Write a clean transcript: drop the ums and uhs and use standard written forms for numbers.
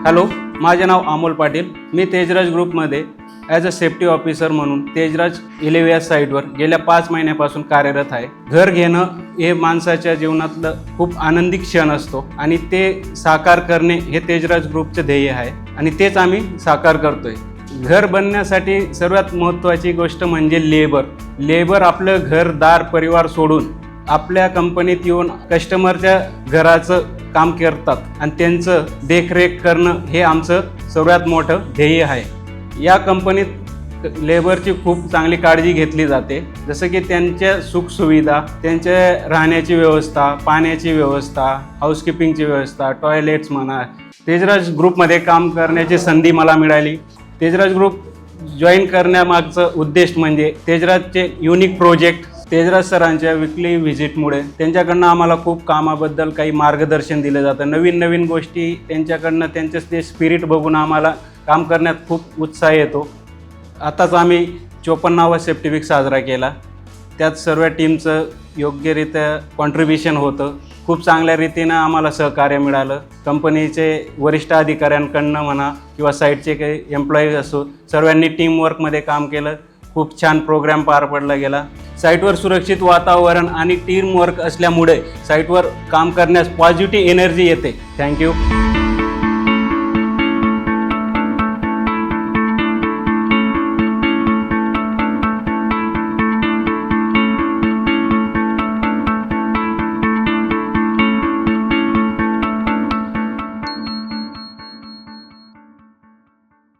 Hello, माझे नाव अमोल पाटील. मी तेजराज ग्रुपमध्ये as a safety officer म्हणून तेजराज इलेव्हिया साईटवर गेल्या 5 महिन्यापासून कार्यरत आहे. घर घेणं हे माणसाच्या जीवनातलं खूप आनंदी क्षण असतो आणि ते साकार करणे हे तेजराज ग्रुपचे ध्येय आहे आणि तेच आम्ही साकार करतोय. घर बनण्यासाठी सर्वात महत्त्वाची गोष्ट म्हणजे लेबर आपलं घरदार परिवार सोडून आपल्या कंपनीत येऊन कस्टमरच्या घराचं काम करतात आणि त्यांचं देखरेख करणं हे आमचं सर्वात मोठं ध्येय आहे. या कंपनीत लेबरची खूप चांगली काळजी घेतली जाते, जसं की त्यांच्या सुखसुविधा, त्यांच्या राहण्याची व्यवस्था, पाण्याची व्यवस्था, हाऊसकीपिंगची व्यवस्था, टॉयलेट्स म्हणा. तेजराज ग्रुपमध्ये काम करण्याची संधी मला मिळाली. तेजराज ग्रुप जॉईन करण्यामागचं उद्देश म्हणजे तेजराजचे युनिक प्रोजेक्ट, तेजराज सरांच्या विकली व्हिजिटमुळे त्यांच्याकडनं आम्हाला खूप कामाबद्दल काही मार्गदर्शन दिलं जातं. नवीन गोष्टी त्यांच्याकडनं, त्यांचं ते स्पिरिट बघून आम्हाला काम करण्यात खूप उत्साह येतो. आताच आम्ही 54वा सेफ्टी वीक साजरा केला. त्यात सर्व टीमचं योग्यरित्या कॉन्ट्रीब्युशन होतं. खूप चांगल्या रीतीनं आम्हाला सहकार्य मिळालं. कंपनीचे वरिष्ठ अधिकाऱ्यांकडनं म्हणा किंवा साईटचे काही एम्प्लॉईज असो, सर्वांनी टीमवर्कमध्ये काम केलं. खूप छान प्रोग्राम पार पडला गेला. साईटवर सुरक्षित वातावरण आणि टीमवर्क असल्यामुळे साईटवर काम करण्यास पॉझिटिव्ह एनर्जी येते. थँक्यू.